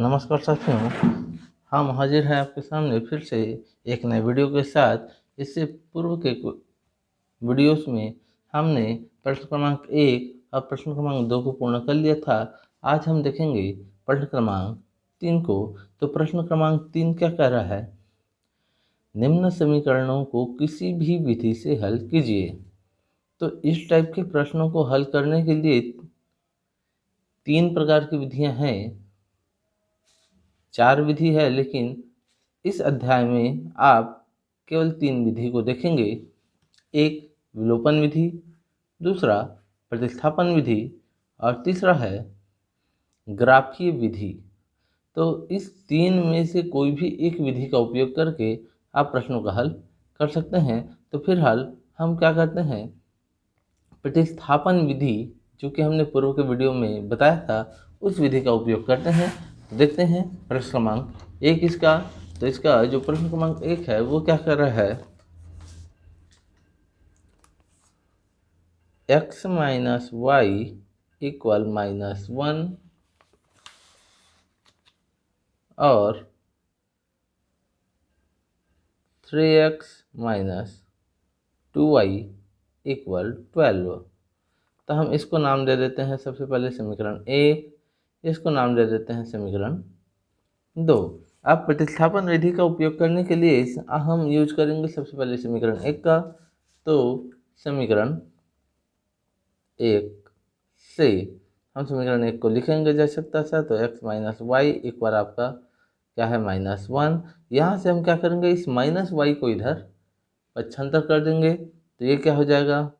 नमस्कार साथियों, हम हाजिर हैं आपके सामने फिर से एक नए वीडियो के साथ। इससे पूर्व के वीडियोस में हमने प्रश्न क्रमांक 1 और प्रश्न क्रमांक 2 को पूर्ण कर लिया था। आज हम देखेंगे प्रश्न क्रमांक 3 को। तो प्रश्न क्रमांक 3 क्या कह रहा है? निम्न समीकरणों को किसी भी विधि से हल कीजिए। तो इस टाइप के प्रश्नों को हल करने के लिए 3 प्रकार की विधियां हैं। 4 विधि है, लेकिन इस अध्याय में आप केवल 3 विधि को देखेंगे। एक विलोपन विधि, दूसरा प्रतिस्थापन विधि और तीसरा है ग्राफीय विधि। तो इस 3 में से कोई भी एक विधि का उपयोग करके आप प्रश्नों का हल कर सकते हैं। तो फिलहाल हम क्या करते हैं, प्रतिस्थापन विधि जो कि हमने पूर्व के वीडियो में बताया था, उस विधि का उपयोग करते हैं। देखते हैं प्रश्न क्रमांक 1 इसका। तो इसका जो प्रश्न क्रमांक 1 है वो क्या कर रहा है, x माइनस वाई इक्वल -1 और 3x माइनस 2y इक्वल 12। तो हम इसको नाम दे देते हैं सबसे पहले समीकरण 1, इसको नाम दे देते हैं समीकरण 2। अब प्रतिस्थापन विधि का उपयोग करने के लिए हम यूज करेंगे सबसे पहले समीकरण 1 का। तो समीकरण 1 से हम समीकरण 1 को लिखेंगे जैसे सा। तो x माइनस वाई इक्वल आपका क्या है, -1। यहाँ से हम क्या करेंगे, इस माइनस वाई को इधर पक्षांतर कर देंगे। तो ये क्या हो जाएगा,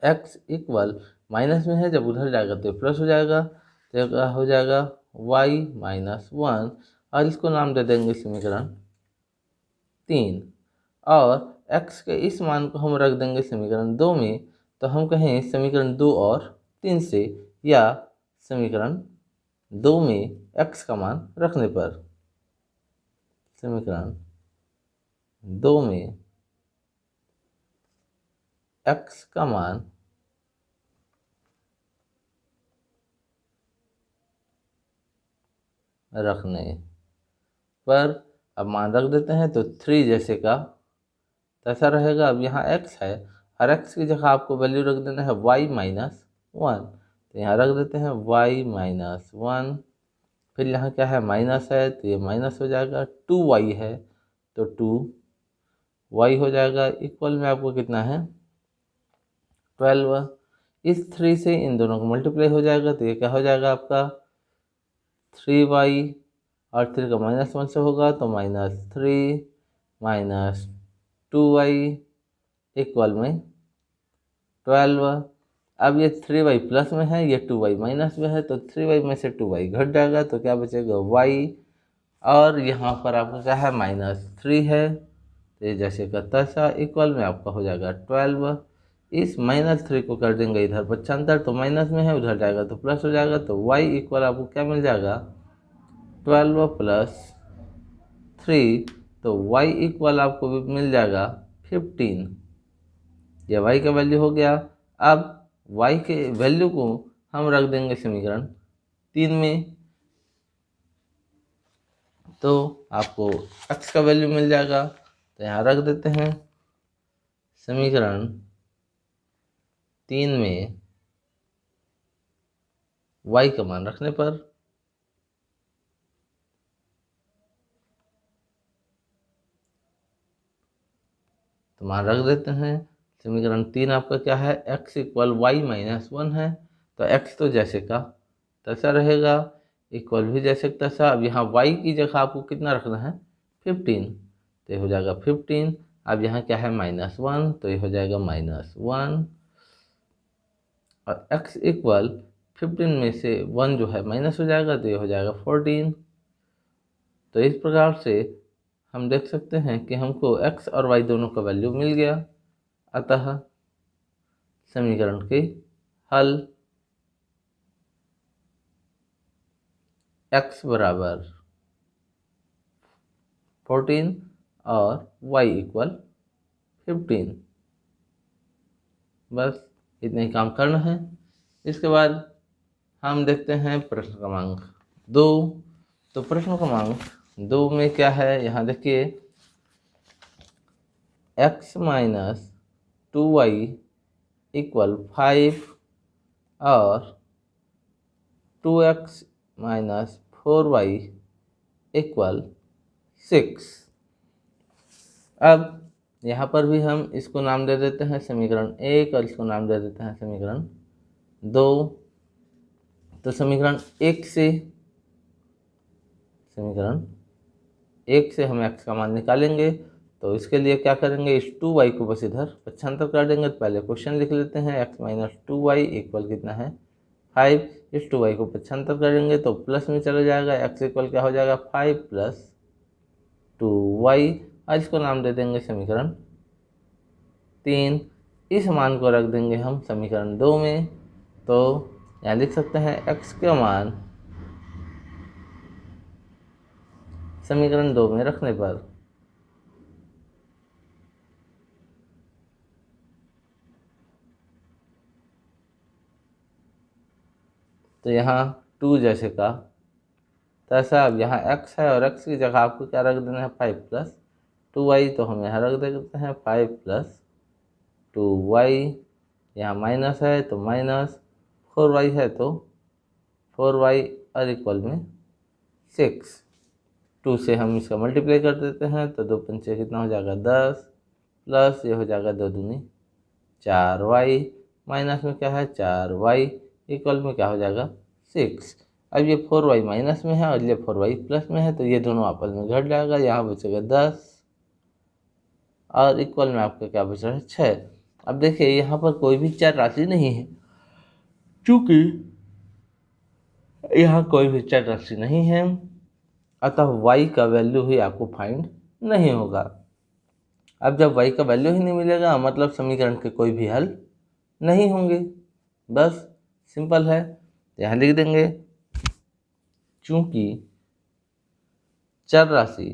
x इक्वल माइनस में है, जब उधर जाएगा तो प्लस हो जाएगा। तो क्या हो जाएगा, y -1 और इसको नाम दे देंगे समीकरण 3। और x के इस मान को हम रख देंगे समीकरण 2 में। तो हम कहें समीकरण 2 और 3 से, या समीकरण 2 में x का मान रखने पर, समीकरण 2 में x का मान रखने पर, अब मान रख देते हैं। तो 3 जैसे का तैसा रहेगा। अब यहाँ x है, हर x की जगह आपको वैल्यू रख देना है y -1। तो यहाँ रख देते हैं y -1। फिर यहाँ क्या है, माइनस है, तो ये माइनस हो जाएगा। 2y है तो 2y हो जाएगा। इक्वल में आपको कितना है, 12। इस 3 से इन दोनों को मल्टीप्लाई हो जाएगा। तो ये क्या हो जाएगा आपका 3y, और 3 का -1 से होगा तो -3 -2y इक्वल में 12। अब ये 3y प्लस में है, ये 2y माइनस में है। तो 3y में से 2y घट जाएगा, तो क्या बचेगा y। और यहाँ पर आपका क्या है, -3 है। तो ये जैसे का तैसा, इक्वल में आपका हो जाएगा 12। इस -3 को कर देंगे इधर पक्षांतर, तो माइनस में है, उधर जाएगा तो प्लस हो जाएगा। तो y इक्वल आपको क्या मिल जाएगा, 12 प्लस 3। तो y इक्वल आपको भी मिल जाएगा 15। ये y का वैल्यू हो गया। अब y के वैल्यू को हम रख देंगे समीकरण 3 में। तो आपको x का वैल्यू मिल जाएगा। तो यहाँ रख देते हैं समीकरण 3 में y का मान रखने पर, तो मान रख देते हैं समीकरण 3 आपका क्या है, x इक्वल y -1 है। तो x तो जैसे का तैसा रहेगा, इक्वल भी जैसे का तैसा। अब यहाँ y की जगह आपको कितना रखना है, 15। तो ये हो जाएगा 15। अब यहाँ क्या है, -1, तो ये हो जाएगा -1। और x इक्वल 15 में से 1 जो है माइनस हो जाएगा, तो ये हो जाएगा 14। तो इस प्रकार से हम देख सकते हैं कि हमको x और y दोनों का वैल्यू मिल गया। अतः समीकरण के हल, x बराबर 14 और y इक्वल 15। बस इतना ही काम करना है। इसके बाद हम देखते हैं प्रश्न क्रमांक 2। तो प्रश्न क्रमांक 2 में क्या है, यहाँ देखिए x माइनस 2y इक्वल 5 और 2x माइनस 4y इक्वल 6। अब यहाँ पर भी हम इसको नाम दे देते हैं समीकरण 1 और इसको नाम दे देते हैं समीकरण 2। तो समीकरण 1 से हम x का मान निकालेंगे। तो इसके लिए क्या करेंगे, इस 2y को बस इधर पक्षांतर कर देंगे। तो पहले क्वेश्चन लिख लेते हैं, x माइनस 2y इक्वल कितना है 5। इस 2y को पक्षांतर करेंगे तो प्लस में चला जाएगा, x इक्वल क्या हो जाएगा 5 प्लस 2y। और इसको नाम दे देंगे समीकरण 3। इस मान को रख देंगे हम समीकरण 2 में। तो यहाँ लिख सकते हैं x के मान समीकरण 2 में रखने पर तो यहाँ 2 जैसे का तैसा। अब यहाँ x है और x की जगह आपको क्या रख देना है 5 प्लस 2y। तो हम यहाँ रख देते हैं 5 प्लस 2y। यहाँ माइनस है तो माइनस 4y है तो 4y और इक्वल में 6। 2 से हम इसका मल्टीप्लाई कर देते हैं तो 2 पंचे कितना हो जाएगा 10 प्लस ये हो जाएगा 2 दूनी 4y। माइनस में क्या है 4y इक्वल में क्या हो जाएगा 6। अब ये 4y माइनस में है और ये 4y प्लस में है तो ये दोनों आपस में घट जाएगा। यहाँ बचेगा 10 और इक्वल में आपका क्या बच रहा है 6। अब देखिए यहाँ पर कोई भी चर राशि नहीं है, चूँकि यहाँ कोई भी चर राशि नहीं है अतः y का वैल्यू ही आपको फाइंड नहीं होगा। अब जब y का वैल्यू ही नहीं मिलेगा मतलब समीकरण के कोई भी हल नहीं होंगे। बस सिंपल है। यहाँ लिख देंगे चूंकि चर राशि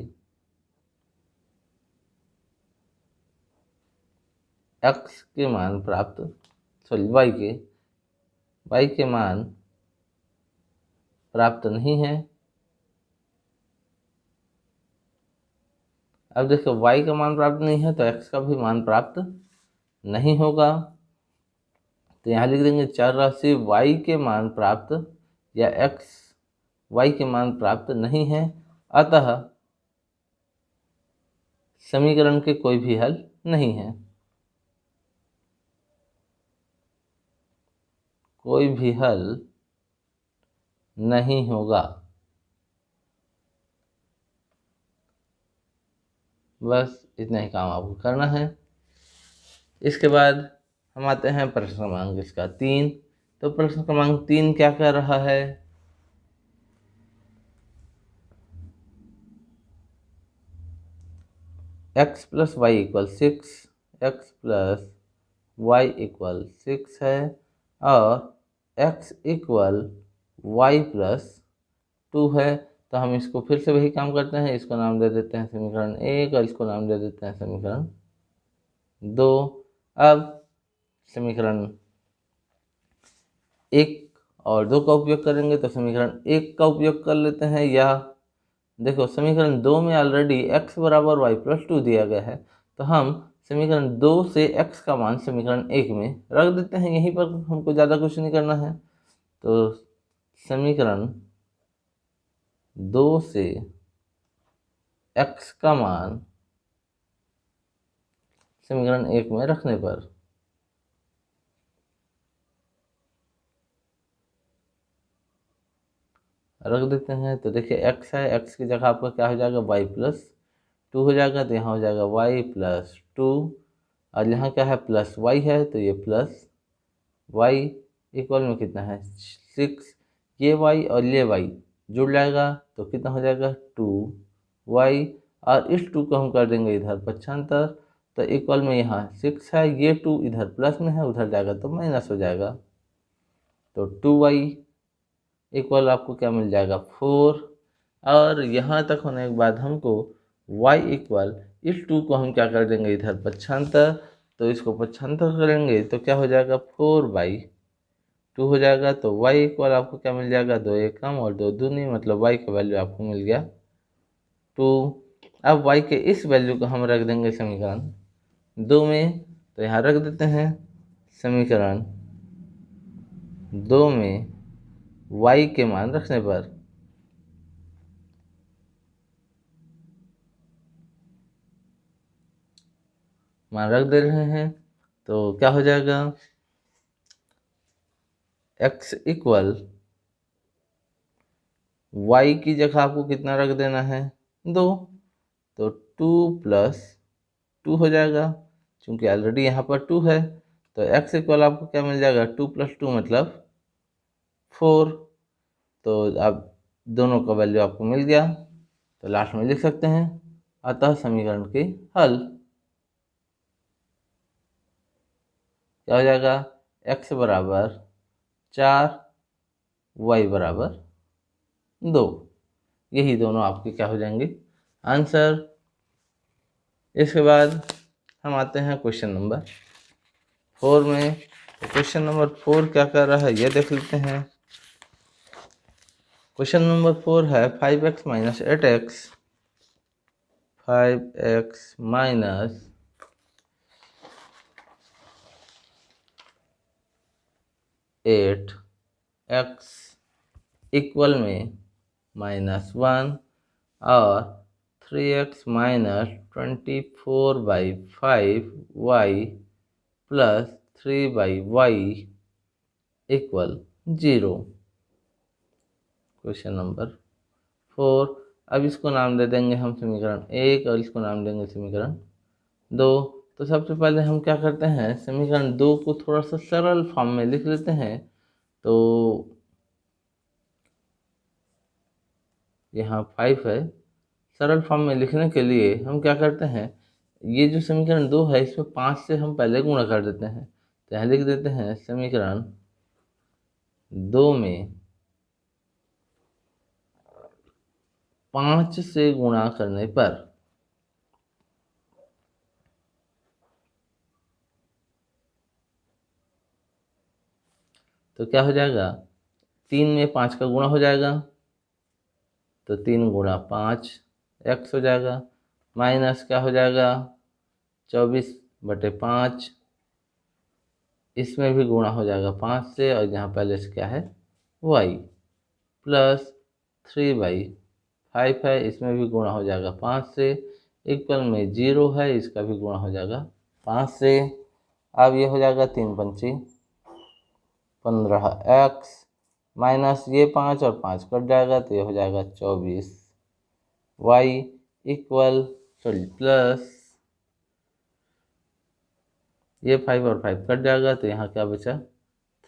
x के मान प्राप्त y के मान प्राप्त नहीं है। अब देखो y का मान प्राप्त नहीं है तो x का भी मान प्राप्त नहीं होगा। तो यहाँ लिख देंगे चर राशि y के मान प्राप्त या y के मान प्राप्त नहीं है अतः समीकरण के कोई भी हल नहीं है। कोई भी हल नहीं होगा। बस इतना ही काम आपको करना है। इसके बाद हम आते हैं प्रश्न क्रमांक इसका 3। तो प्रश्न क्रमांक 3 क्या कर रहा है, x plus y equal 6, x plus y equal 6 है और x इक्वल वाई प्लस 2 है। तो हम इसको फिर से वही काम करते हैं, इसको नाम दे देते हैं समीकरण 1 और इसको नाम दे देते हैं समीकरण 2। अब समीकरण 1 और 2 का उपयोग करेंगे तो समीकरण 1 का उपयोग कर लेते हैं। या देखो समीकरण 2 में ऑलरेडी x बराबर वाई प्लस 2 दिया गया है तो हम समीकरण 2 से x का मान समीकरण 1 में रख देते हैं। यहीं पर हमको ज़्यादा कुछ नहीं करना है। तो समीकरण 2 से x का मान समीकरण 1 में रखने पर रख देते हैं। तो देखिए x है, x की जगह आपका क्या हो जाएगा y प्लस 2 हो जाएगा। तो यहाँ हो जाएगा y प्लस 2 और यहाँ क्या है प्लस y है तो ये प्लस y इक्वल में कितना है 6। ये y और ये y जुड़ जाएगा तो कितना हो जाएगा 2y और इस 2 को हम कर देंगे इधर पक्षांतर तो इक्वल में यहाँ 6 है, ये 2 इधर प्लस में है उधर जाएगा तो माइनस हो जाएगा। तो 2y इक्वल आपको क्या मिल जाएगा 4। और यहाँ तक होने के बाद हमको y इक्वल इस 2 को हम क्या कर देंगे इधर पक्षांतर। तो इसको पक्षांतर करेंगे तो क्या हो जाएगा 4/2 2 हो जाएगा। तो y इक्वल आपको क्या मिल जाएगा, 2 एकम और 2 दूनी, मतलब y का वैल्यू आपको मिल गया 2। अब y के इस वैल्यू को हम रख देंगे समीकरण 2 में, तो यहाँ रख देते हैं समीकरण 2 में y के मान रखने पर मान रख दे रहे हैं, तो क्या हो जाएगा, x इक्वल y की जगह आपको कितना रख देना है, 2, तो 2 प्लस 2 हो जाएगा, क्योंकि ऑलरेडी यहाँ पर 2 है। तो x इक्वल आपको क्या मिल जाएगा, 2 प्लस 2 मतलब 4। तो अब दोनों का वैल्यू आपको मिल गया, तो लास्ट में लिख सकते हैं अतः समीकरण के हल क्या हो जाएगा, x बराबर 4 y बराबर 2। यही दोनों आपके क्या हो जाएंगे आंसर। इसके बाद हम आते हैं क्वेश्चन नंबर 4 में। तो क्वेश्चन नंबर 4 क्या कर रहा है ये देख लेते हैं। क्वेश्चन नंबर 4 है 5x minus 8x 5x minus 8x equal में -1 और 3x minus 24/5y plus 3/y equal 0। Question number 4। अब इसको नाम दे देंगे हम समीकरण 1 और इसको नाम देंगे समीकरण 2। तो सबसे पहले हम क्या करते हैं, समीकरण 2 को थोड़ा सा सरल फॉर्म में लिख लेते हैं। तो यहाँ 5 है, सरल फॉर्म में लिखने के लिए हम क्या करते हैं, ये जो समीकरण 2 है इसमें 5 से हम पहले गुणा कर देते हैं। तो यहाँ लिख देते हैं समीकरण 2 में 5 से गुणा करने पर तो क्या हो जाएगा, 3 में 5 का गुणा हो जाएगा, तो 3 गुणा 5 x हो जाएगा, माइनस क्या हो जाएगा 24/5, इसमें भी गुणा हो जाएगा 5 से, और यहाँ पहले से क्या है y प्लस 3/5 है, इसमें भी गुणा हो जाएगा 5 से, इक्वल में 0 है, इसका भी गुणा हो जाएगा 5 से। अब ये हो जाएगा 3 पंची 15x माइनस ये 5 और 5 कट जाएगा, तो ये हो जाएगा 24y इक्वल प्लस ये 5 और 5 कट जाएगा, तो यहाँ क्या बचा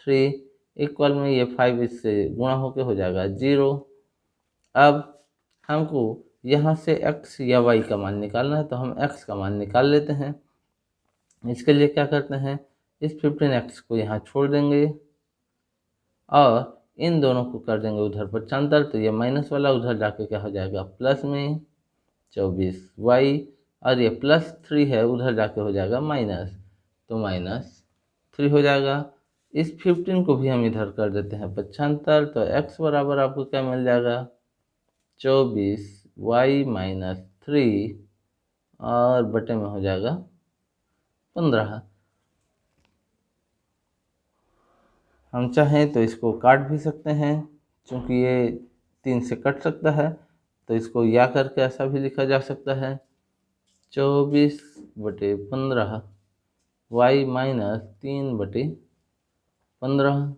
3 इक्वल में ये 5 इससे गुणा होके हो जाएगा 0। अब हमको यहाँ से x या y का मान निकालना है, तो हम x का मान निकाल लेते हैं। इसके लिए क्या करते हैं, इस 15x को यहाँ छोड़ देंगे और इन दोनों को कर देंगे उधर पक्षांतर, तो ये माइनस वाला उधर जाके क्या हो जाएगा प्लस में 24y, और ये +3 है उधर जाके हो जाएगा माइनस, तो -3 हो जाएगा। इस 15 को भी हम इधर कर देते हैं पक्षांतर, तो x बराबर आपको क्या मिल जाएगा 24y माइनस 3 और बटे में हो जाएगा 15। हम चाहें तो इसको काट भी सकते हैं, क्योंकि ये 3 से कट सकता है, तो इसको या करके ऐसा भी लिखा जा सकता है 24/15 y माइनस 3/15,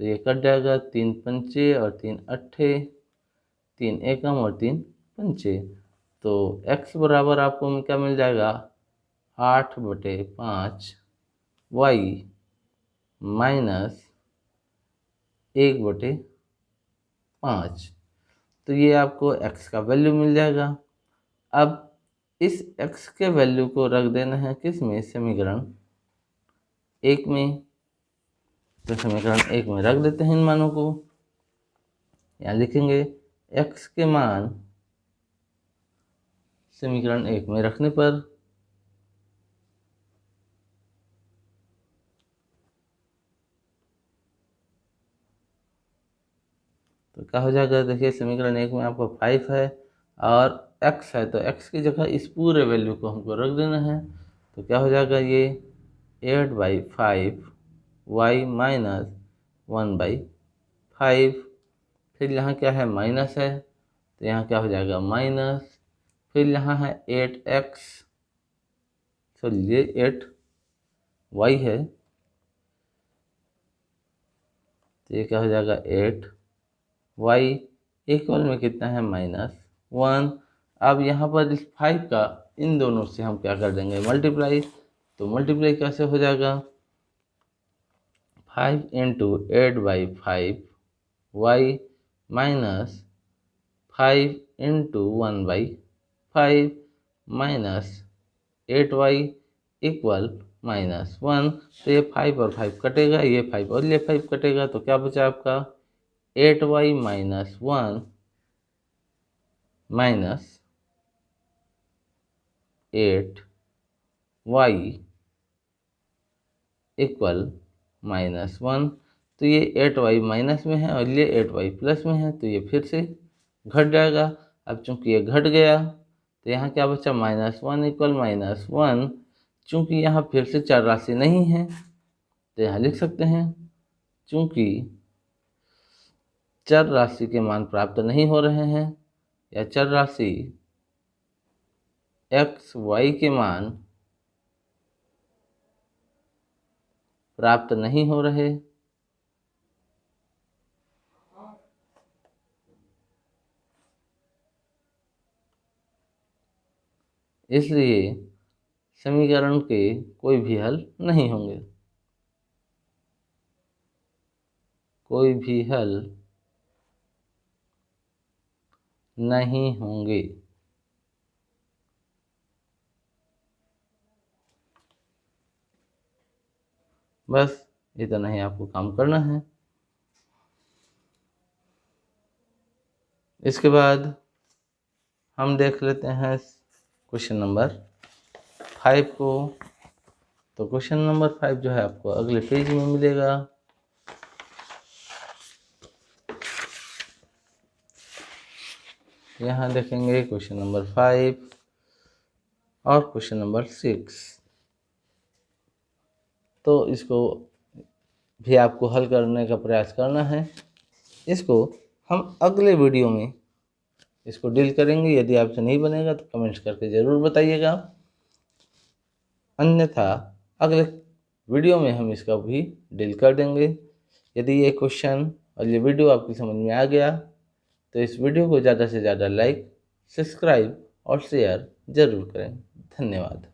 तो ये कट जाएगा 3 पंचे और 3 अट्ठे, 3 एकम और 3 पंचे, तो x बराबर आपको क्या मिल जाएगा 8/5 y माइनस 1/5, तो ये आपको x का वैल्यू मिल जाएगा। अब इस x के वैल्यू को रख देना है किस में, समीकरण 1 में। तो समीकरण 1 में रख देते हैं इन मानों को, यहाँ लिखेंगे x के मान समीकरण 1 में रखने पर तो क्या हो जाएगा, देखिए समीकरण 1 में आपको 5 है और x है, तो x की जगह इस पूरे वैल्यू को हमको रख देना है। तो क्या हो जाएगा, ये 8/5 y माइनस 1/5। फिर यहाँ क्या है, माइनस है, तो यहाँ क्या हो जाएगा माइनस, फिर यहाँ है 8x, सॉरी ये 8y है, तो ये क्या हो जाएगा 8y इक्वल में कितना है -1। अब यहाँ पर इस 5 का इन दोनों से हम क्या कर देंगे मल्टीप्लाई, तो मल्टीप्लाई कैसे हो जाएगा, 5 × 8/5 y minus 5 × 1/5 minus 8y equal -1। तो ये 5 और 5 कटेगा, ये 5 और ये 5 कटेगा, तो क्या बचा आपका 8y minus 1 minus 8y equal -1। तो ये 8y माइनस में है और ये 8y प्लस में है, तो ये फिर से घट जाएगा। अब चूंकि ये घट गया तो यहाँ क्या बचा -1 इक्वल -1। चूंकि यहाँ फिर से चर राशि नहीं है तो यहाँ लिख सकते हैं, चूंकि चर राशि के मान प्राप्त नहीं हो रहे हैं या चर राशि x y के मान प्राप्त नहीं हो रहे, इसलिए समीकरण के कोई भी हल नहीं होंगे, कोई भी हल नहीं होंगे। बस इतना ही आपको काम करना है। इसके बाद हम देख लेते हैं क्वेश्चन नंबर 5 को। तो क्वेश्चन नंबर 5 जो है आपको अगले पेज में मिलेगा। यहाँ देखेंगे क्वेश्चन नंबर 5 और क्वेश्चन नंबर 6। तो इसको भी आपको हल करने का प्रयास करना है। इसको हम अगले वीडियो में इसको डील करेंगे। यदि आपसे नहीं बनेगा तो कमेंट्स करके ज़रूर बताइएगा, अन्यथा अगले वीडियो में हम इसका भी डील कर देंगे। यदि ये क्वेश्चन और ये वीडियो आपकी समझ में आ गया तो इस वीडियो को ज़्यादा से ज़्यादा लाइक, सब्सक्राइब और शेयर ज़रूर करें। धन्यवाद।